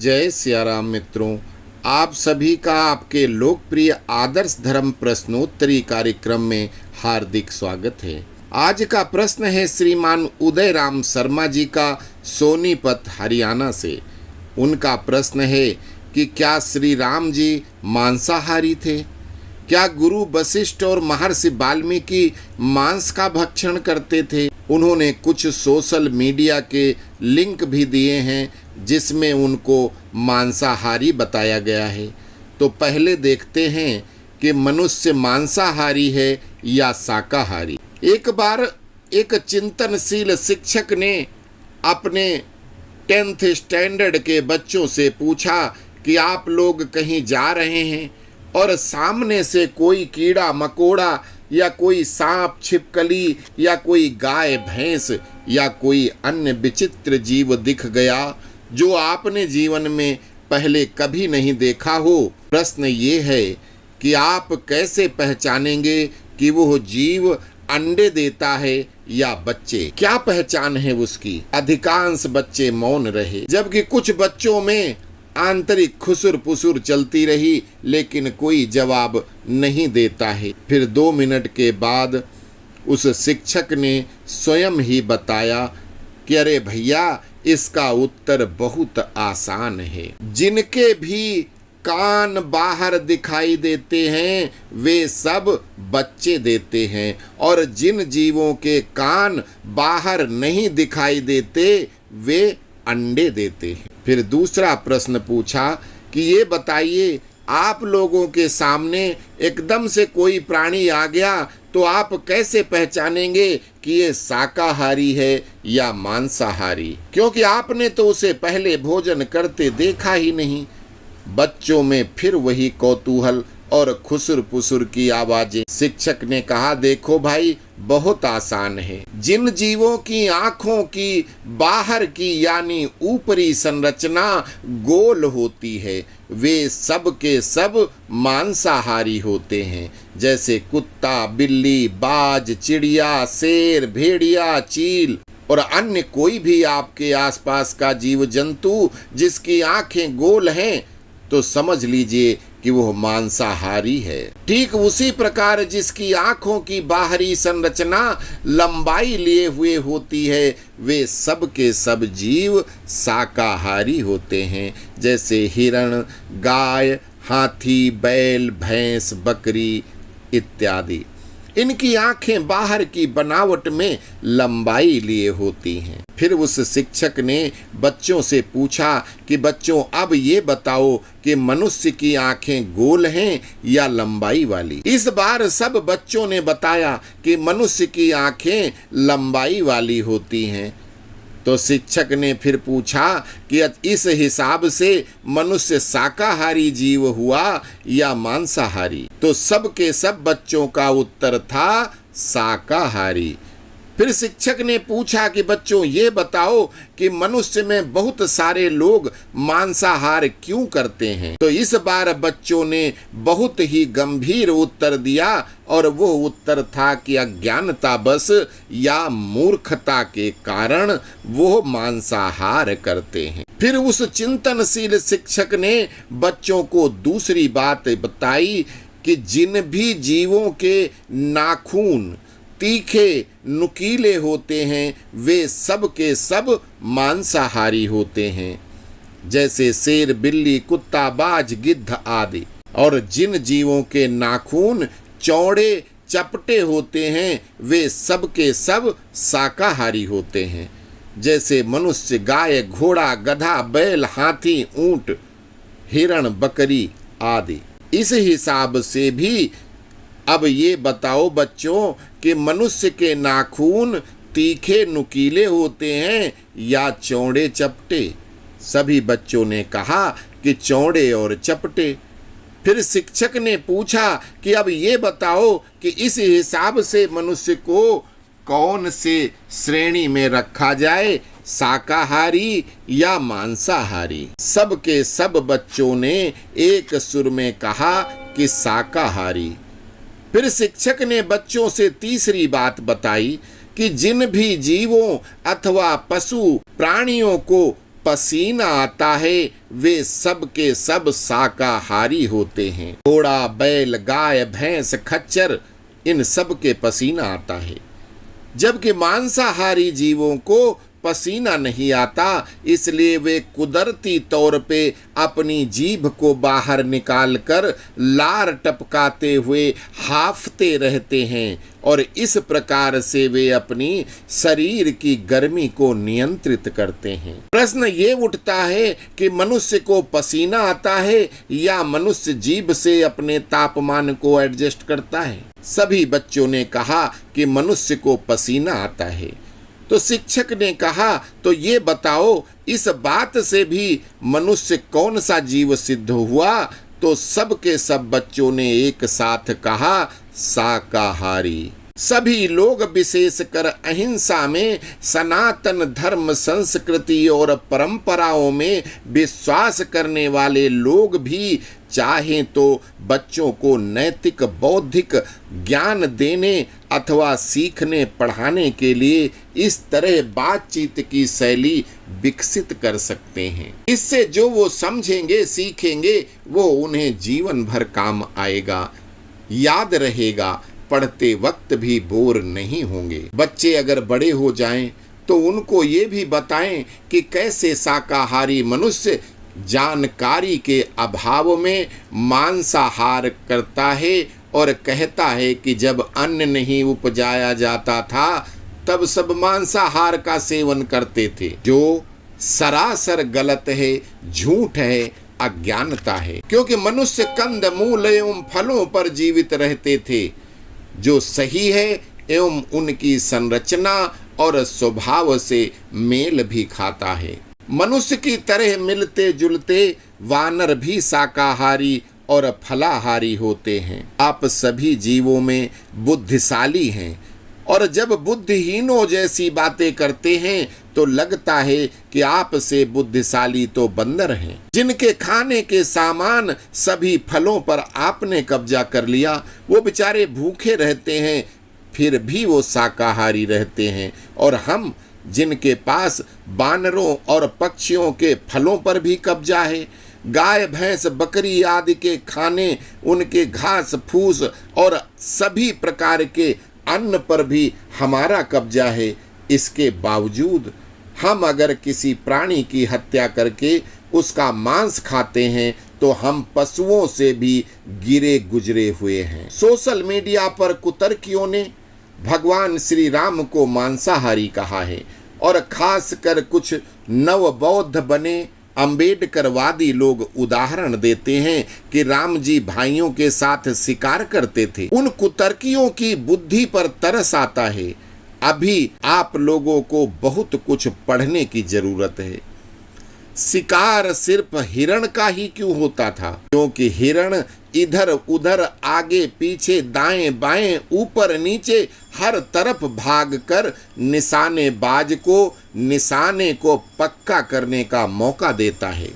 जय सियाराम मित्रों, आप सभी का आपके लोकप्रिय आदर्श धर्म प्रश्नोत्तरी कार्यक्रम में हार्दिक स्वागत है। आज का प्रश्न है श्रीमान उदय राम शर्मा जी का सोनीपत हरियाणा से। उनका प्रश्न है कि क्या श्री राम जी मांसाहारी थे? क्या गुरु वशिष्ठ और महर्षि वाल्मीकि मांस का भक्षण करते थे? उन्होंने कुछ सोशल मीडिया के लिंक भी दिए हैं जिसमें उनको मांसाहारी बताया गया है। तो पहले देखते हैं कि मनुष्य मांसाहारी है या शाकाहारी। एक बार एक चिंतनशील शिक्षक ने अपने 10th स्टैंडर्ड के बच्चों से पूछा कि आप लोग कहीं जा रहे हैं और सामने से कोई कीड़ा मकोड़ा या कोई सांप छिपकली या कोई गाय भैंस या कोई अन्य विचित्र जीव दिख गया जो आपने जीवन में पहले कभी नहीं देखा हो। प्रश्न ये है कि आप कैसे पहचानेंगे कि वो जीव अंडे देता है या बच्चे? क्या पहचान है उसकी? अधिकांश बच्चे मौन रहे, जबकि कुछ बच्चों में आंतरिक खुसुर पुसुर चलती रही, लेकिन कोई जवाब नहीं देता है। फिर 2 मिनट के बाद उस शिक्षक ने स्वयं ही बताया कि अरे भैया, इसका उत्तर बहुत आसान है। जिनके भी कान बाहर दिखाई देते हैं वे सब बच्चे देते हैं, और जिन जीवों के कान बाहर नहीं दिखाई देते वे अंडे देते हैं। फिर दूसरा प्रश्न पूछा कि ये बताइए, आप लोगों के सामने एकदम से कोई प्राणी आ गया तो आप कैसे पहचानेंगे कि ये शाकाहारी है या मांसाहारी? क्योंकि आपने तो उसे पहले भोजन करते देखा ही नहीं। बच्चों में फिर वही कौतूहल और खुसुर पुसुर की आवाजें। शिक्षक ने कहा, देखो भाई, बहुत आसान है। जिन जीवों की आंखों की बाहर की यानी ऊपरी संरचना गोल होती है वे सब के सब मांसाहारी होते हैं। जैसे कुत्ता, बिल्ली, बाज, चिड़िया, शेर, भेड़िया, चील और अन्य कोई भी आपके आसपास का जीव जंतु जिसकी आंखें गोल हैं तो समझ लीजिए कि वो मांसाहारी है। ठीक उसी प्रकार जिसकी आंखों की बाहरी संरचना लंबाई लिए हुए होती है वे सब के सब जीव शाकाहारी होते हैं। जैसे हिरण, गाय, हाथी, बैल, भैंस, बकरी इत्यादि। इनकी आंखें बाहर की बनावट में लंबाई लिए होती हैं। फिर उस शिक्षक ने बच्चों से पूछा कि बच्चों, अब ये बताओ कि मनुष्य की आंखें गोल हैं या लंबाई वाली? इस बार सब बच्चों ने बताया कि मनुष्य की आंखें लंबाई वाली होती हैं। तो शिक्षक ने फिर पूछा कि इस हिसाब से मनुष्य शाकाहारी जीव हुआ या मांसाहारी? तो सब के सब बच्चों का उत्तर था शाकाहारी। फिर शिक्षक ने पूछा कि बच्चों, ये बताओ कि मनुष्य में बहुत सारे लोग मांसाहार क्यों करते हैं? तो इस बार बच्चों ने बहुत ही गंभीर उत्तर दिया, और वो उत्तर था कि अज्ञानतावश या मूर्खता के कारण वो मांसाहार करते हैं। फिर उस चिंतनशील शिक्षक ने बच्चों को दूसरी बात बताई कि जिन भी जीवों के नाखून तीखे नुकीले होते हैं वे सब के सब मांसाहारी होते हैं। जैसे शेर, बिल्ली, कुत्ता, बाज, गिद्ध आदि। और जिन जीवों के नाखून चौड़े चपटे होते हैं वे सब के सब शाकाहारी होते हैं। जैसे मनुष्य, गाय, घोड़ा, गधा, बैल, हाथी, ऊंट, हिरण, बकरी आदि। इस हिसाब से भी अब ये बताओ बच्चों कि मनुष्य के नाखून तीखे नुकीले होते हैं या चौड़े चपटे? सभी बच्चों ने कहा कि चौड़े और चपटे। फिर शिक्षक ने पूछा कि अब ये बताओ कि इस हिसाब से मनुष्य को कौन से श्रेणी में रखा जाए, शाकाहारी या मांसाहारी? सब के सब बच्चों ने एक सुर में कहा कि शाकाहारी। फिर शिक्षक ने बच्चों से तीसरी बात बताई कि जिन भी जीवों अथवा पशु प्राणियों को पसीना आता है वे सब के सब शाकाहारी होते हैं। घोड़ा, बैल, गाय, भैंस, खच्चर, इन सब के पसीना आता है, जबकि मांसाहारी जीवों को पसीना नहीं आता, इसलिए वे कुदरती तौर पे अपनी जीभ को बाहर निकालकर लार टपकाते हुए हांफते रहते हैं और इस प्रकार से वे अपनी शरीर की गर्मी को नियंत्रित करते हैं। प्रश्न ये उठता है कि मनुष्य को पसीना आता है या मनुष्य जीभ से अपने तापमान को एडजस्ट करता है? सभी बच्चों ने कहा कि मनुष्य को पसीना आता है। तो शिक्षक ने कहा, तो ये बताओ इस बात से भी मनुष्य कौन सा जीव सिद्ध हुआ? तो सब के सब बच्चों ने एक साथ कहा, शाकाहारी। सभी लोग, विशेषकर अहिंसा में, सनातन धर्म, संस्कृति और परंपराओं में विश्वास करने वाले लोग भी चाहें तो बच्चों को नैतिक बौद्धिक ज्ञान देने अथवा सीखने पढ़ाने के लिए इस तरह बातचीत की शैली विकसित कर सकते हैं। इससे जो वो समझेंगे, सीखेंगे, वो उन्हें जीवन भर काम आएगा, याद रहेगा, पढ़ते वक्त भी बोर नहीं होंगे। बच्चे अगर बड़े हो जाएं तो उनको ये भी बताएं कि कैसे शाकाहारी मनुष्य जानकारी के अभाव में मांसाहार करता है और कहता है कि जब अन्न नहीं उपजाया जाता था तब सब मांसाहार का सेवन करते थे, जो सरासर गलत है, झूठ है, अज्ञानता है। क्योंकि मनुष्य कंद मूल एवं फलों पर जीवित रहते थे, जो सही है एवं उनकी संरचना और स्वभाव से मेल भी खाता है। मनुष्य की तरह मिलते जुलते वानर भी शाकाहारी और फलाहारी होते हैं। आप सभी जीवों में बुद्धिशाली हैं और जब बुद्धिहीनों जैसी बातें करते हैं तो लगता है कि आपसे बुद्धिशाली तो बंदर हैं, जिनके खाने के सामान सभी फलों पर आपने कब्जा कर लिया। वो बेचारे भूखे रहते हैं फिर भी वो शाकाहारी रहते हैं, और हम जिनके पास बानरों और पक्षियों के फलों पर भी कब्जा है, गाय भैंस बकरी आदि के खाने, उनके घास फूस और सभी प्रकार के अन्न पर भी हमारा कब्जा है, इसके बावजूद हम अगर किसी प्राणी की हत्या करके उसका मांस खाते हैं तो हम पशुओं से भी गिरे गुजरे हुए हैं। सोशल मीडिया पर कुतर्कियों ने भगवान श्री राम को मांसाहारी कहा है और खासकर कुछ नव बौद्ध बने अम्बेडकरवादी लोग उदाहरण देते हैं कि राम जी भाइयों के साथ शिकार करते थे। उन कुतर्कियों की बुद्धि पर तरस आता है। अभी आप लोगों को बहुत कुछ पढ़ने की जरूरत है। शिकार सिर्फ हिरण का ही क्यों होता था? क्योंकि हिरण इधर उधर आगे पीछे दाएं बाएं ऊपर नीचे हर तरफ भागकर निशानेबाज को निशाने को पक्का करने का मौका देता है,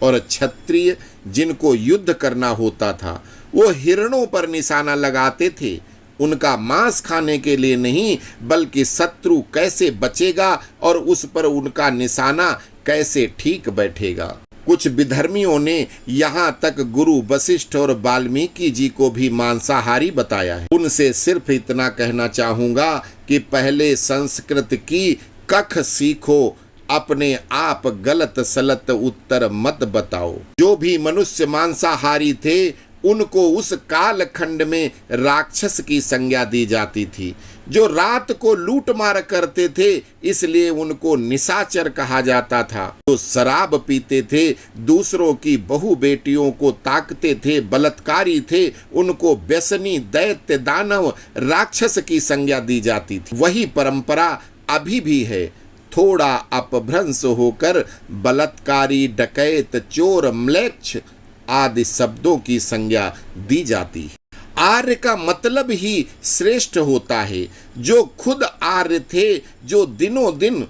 और क्षत्रिय जिनको युद्ध करना होता था वो हिरणों पर निशाना लगाते थे, उनका मांस खाने के लिए नहीं बल्कि शत्रु कैसे बचेगा और उस पर उनका निशाना कैसे ठीक बैठेगा। कुछ विधर्मियों ने यहाँ तक गुरु वशिष्ठ और वाल्मीकि जी को भी मांसाहारी बताया है। उनसे सिर्फ इतना कहना चाहूंगा कि पहले संस्कृत की कख सीखो, अपने आप गलत सलत उत्तर मत बताओ। जो भी मनुष्य मांसाहारी थे उनको उस कालखंड में राक्षस की संज्ञा दी जाती थी। जो रात को लूट मार करते थे इसलिए उनको निशाचर कहा जाता था। जो शराब पीते थे, दूसरों की बहु बेटियों को ताकते थे, बलात्कारी थे, उनको व्यसनी दैत्य दानव राक्षस की संज्ञा दी जाती थी। वही परंपरा अभी भी है। थोड़ा अपभ्रंश होकर बलात्कारी, डकैत, चोर, म्लेच्छ आदि शब्दों की संज्ञा दी जाती है। आर्य का मतलब ही श्रेष्ठ होता है। जो खुद आर्य थे, जो दिनों दिन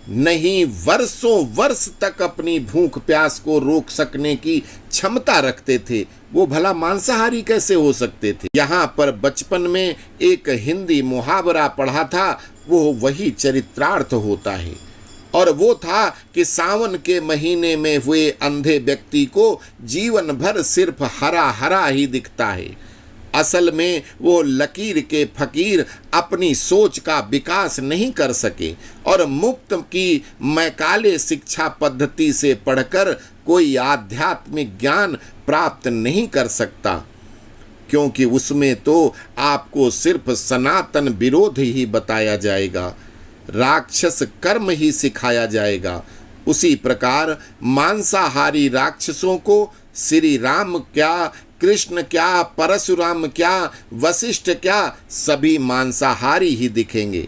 नहीं वर्षों वर्ष तक अपनी भूख प्यास को रोक सकने की क्षमता रखते थे, वो भला मांसाहारी कैसे हो सकते थे? यहाँ पर बचपन में एक हिंदी मुहावरा पढ़ा था, वो वही चरित्रार्थ होता है। और वो था कि सावन के महीने में हुए अंधे व्यक्ति को जीवन भर सिर्फ हरा हरा ही दिखता है। असल में वो लकीर के फकीर अपनी सोच का विकास नहीं कर सके और मुक्त की मैकाले शिक्षा पद्धति से पढ़कर कोई आध्यात्मिक ज्ञान प्राप्त नहीं कर सकता, क्योंकि उसमें तो आपको सिर्फ सनातन विरोध ही बताया जाएगा, राक्षस कर्म ही सिखाया जाएगा। उसी प्रकार मांसाहारी राक्षसों को श्री राम क्या, कृष्ण क्या, परशुराम क्या, वशिष्ठ क्या, सभी मांसाहारी ही दिखेंगे,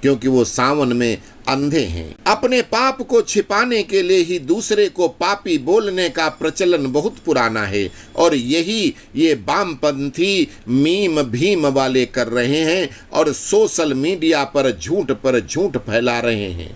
क्योंकि वो सावन में अंधे हैं। अपने पाप को छिपाने के लिए ही दूसरे को पापी बोलने का प्रचलन बहुत पुराना है और यही ये वामपंथी मीम भीम वाले कर रहे हैं और सोशल मीडिया पर झूठ फैला रहे हैं,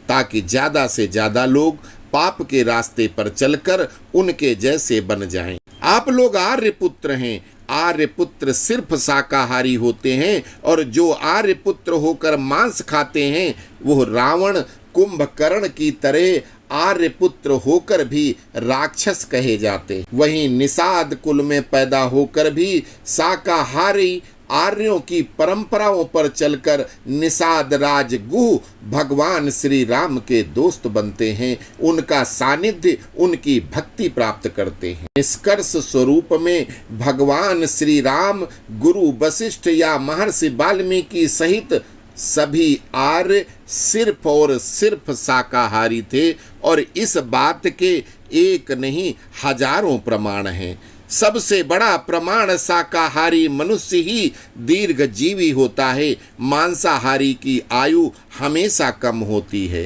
ताकि ज़्यादा से ज़्यादा लोग पाप के रास्ते पर चलकर उनके जैसे बन जाएं। आप लोग आर्यपुत्र हैं। आर्यपुत्र सिर्फ शाकाहारी होते हैं और जो आर्यपुत्र होकर मांस खाते हैं वो रावण कुंभकर्ण की तरह आर्यपुत्र होकर भी राक्षस कहे जाते। वहीं निषाद कुल में पैदा होकर भी शाकाहारी आर्यों की परंपराओं पर चलकर निषाद राज गुह भगवान श्री राम के दोस्त बनते हैं, उनका सानिध्य, उनकी भक्ति प्राप्त करते हैं। निष्कर्ष स्वरूप में भगवान श्री राम गुरु वशिष्ठ या महर्षि वाल्मीकि सहित सभी आर्य सिर्फ और सिर्फ शाकाहारी थे और इस बात के एक नहीं हजारों प्रमाण हैं। सबसे बड़ा प्रमाण शाकाहारी मनुष्य ही दीर्घजीवी होता है, मांसाहारी की आयु हमेशा कम होती है।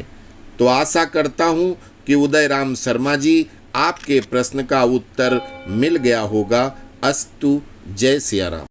तो आशा करता हूँ कि उदयराम शर्मा जी आपके प्रश्न का उत्तर मिल गया होगा। अस्तु। जय सिया राम।